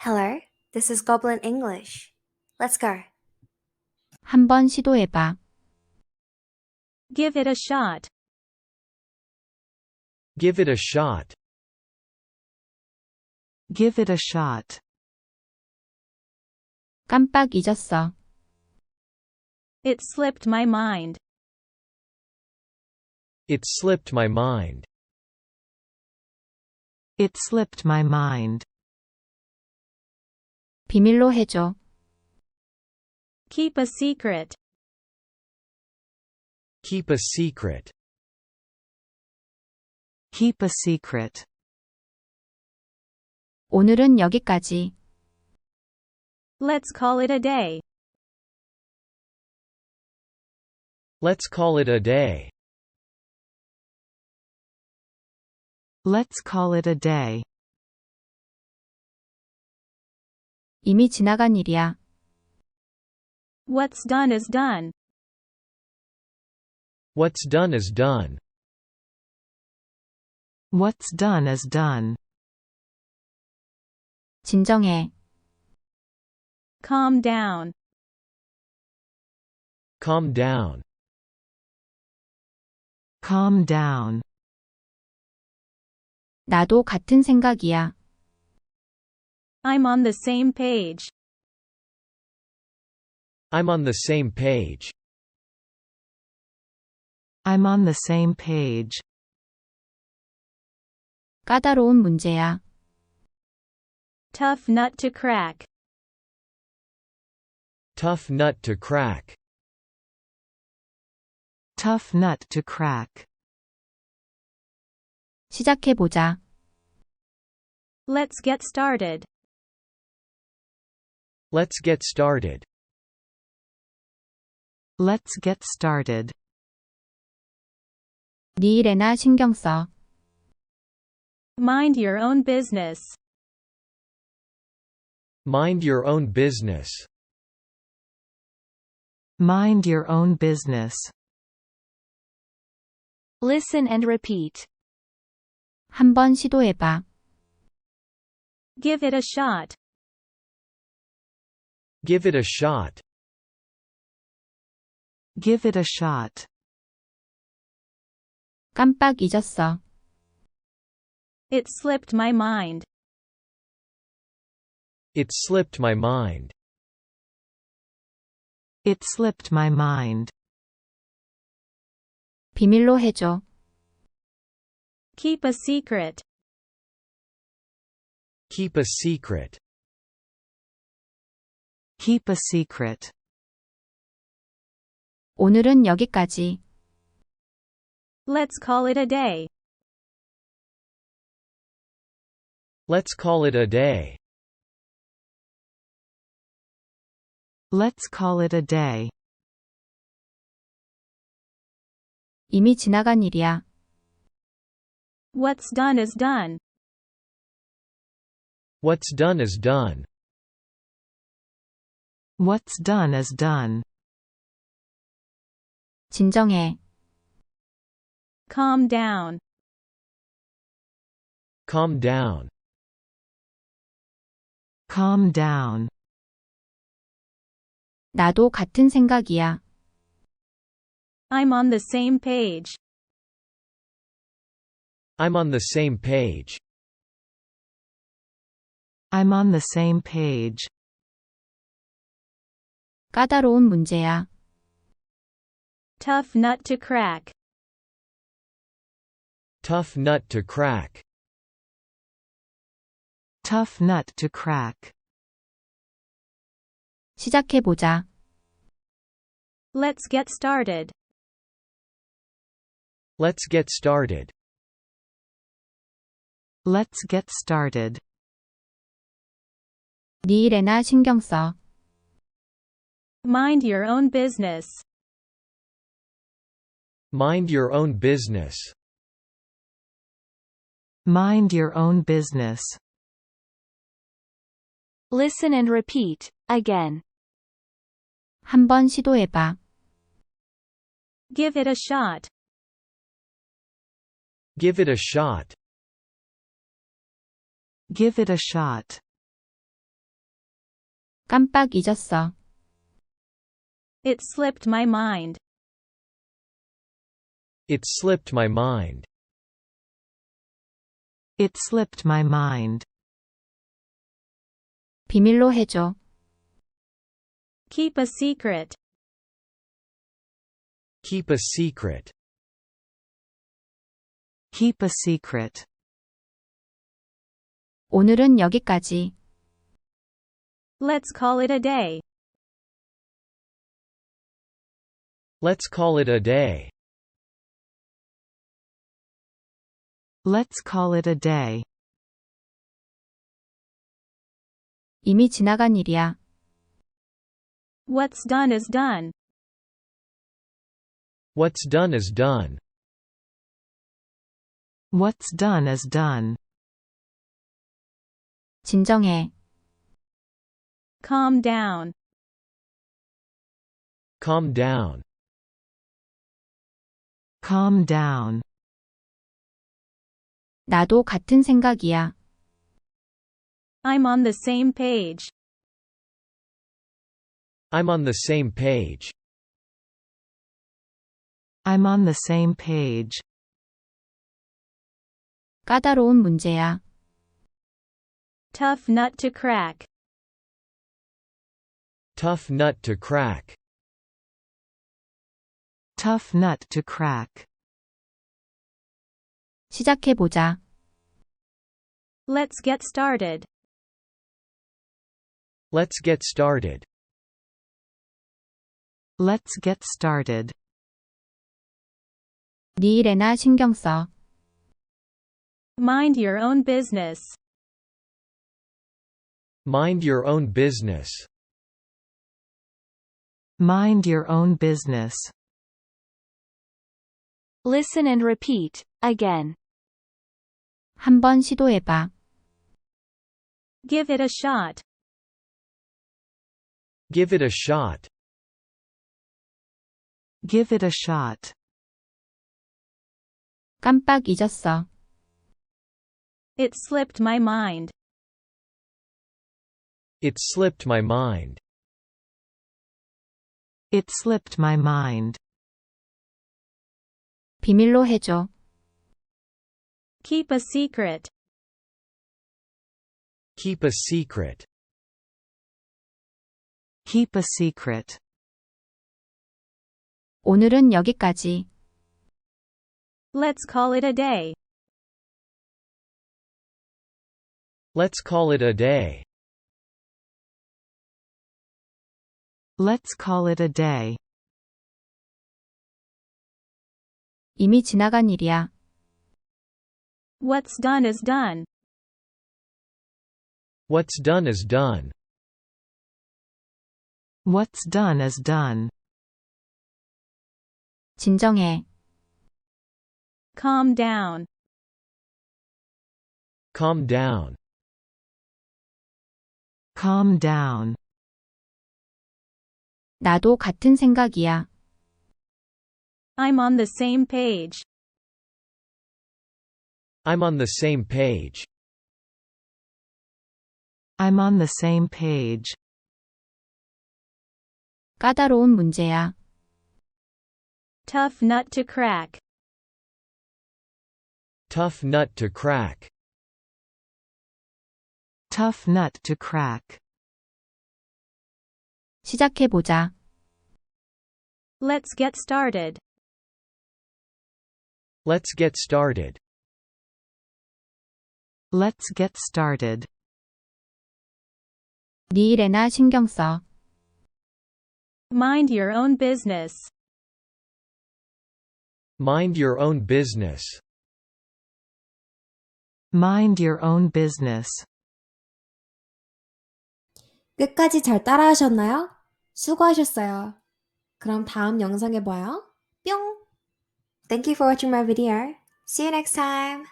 Hello, this is Goblin English. Let's go. 한번 시도해봐. Give it a shot. Give it a shot. Give it a shot. 깜빡 잊었어. It slipped my mind. It slipped my mind. It slipped my mind. 비밀로 해줘. Keep a secret. Keep a secret. Keep a secret. 오늘은 여기까지. Let's call it a day. Let's call it a day. Let's call it a day. 이미 지나간 일이야. What's done is done. What's done is done. What's done is done. 진정해. Calm down. Calm down. Calm down. 나도 같은 생각이야. I'm on the same page. I'm on the same page. I'm on the same page. 까다로운 문제야. Tough nut to crack. Tough nut to crack. Tough nut to crack. 시작해보자. Let's get started. Let's get started. Let's get started. 네 일에나 신경 써. Mind your own business. Mind your own business. Mind your own business. Listen and repeat. 한번 시도해봐. Give it a shot. Give it a shot. Give it a shot. 깜빡 잊었어. It slipped my mind. It slipped my mind. It slipped my mind. 비밀로 해줘. Keep a secret. Keep a secret. Keep a secret. 오늘은 여기까지. Let's call it a day. Let's call it a day. Let's call it a day. 이미 지나간 일이야. What's done is done. What's done is done. What's done is done. 진정해. Calm down. Calm down. Calm down. 나도 같은 생각이야. I'm on the same page. I'm on the same page. I'm on the same page. 까다로운 문제야. Tough nut to crack. Tough nut to crack. Tough nut to crack. 시작해보자. Let's get started. Let's get started. Let's get started. 네 일에나 신경 써. Mind your own business. Mind your own business. Mind your own business. Listen and repeat, again. 한번 시도해봐. Give it a shot. Give it a shot. Give it a shot. 깜빡 잊었어. It slipped my mind. It slipped my mind. It slipped my mind. 비밀로 해줘. Keep a secret. Keep a secret. Keep a secret. 오늘은 여기까지. Let's call it a day. Let's call it a day. Let's call it a day. 이미 지나간 일이야. What's done is done. What's done is done. What's done is done. 진정해. Calm down. Calm down. Calm down. 나도 같은 생각이야. I'm on the same page. I'm on the same page. I'm on the same page. 까다로운 문제야. Tough nut to crack. Tough nut to crack. Tough nut to crack. 시작해보자. Let's get started. Let's get started. Let's get started. 네 일에나 신경 써. Mind your own business. Mind your own business. Mind your own business. Listen and repeat, again. 한번 시도해봐. Give it a shot. Give it a shot. Give it a shot. 깜빡 잊었어. It slipped my mind. It slipped my mind. It slipped my mind. 비밀로 해줘. Keep a secret. Keep a secret. Keep a secret. 오늘은 여기까지. Let's call it a day. Let's call it a day. Let's call it a day. 이미 지나간 일이야. What's done is done. What's done is done. What's done is done. 진정해. Calm down. Calm down. Calm down. 나도 같은 생각이야. I'm on the same page. I'm on the same page. I'm on the same page. 까다로운 문제야. Tough nut to crack. Tough nut to crack. Tough nut to crack. 시작해보자. Let's get started. Let's get started. Let's get started. 네 일에나 신경 써. Mind your own business. Mind your own business. Mind your own business. 끝까지 잘 따라하셨나요? 수고하셨어요. 그럼 다음 영상에 봐요. 뿅! Thank you for watching my video. See you next time.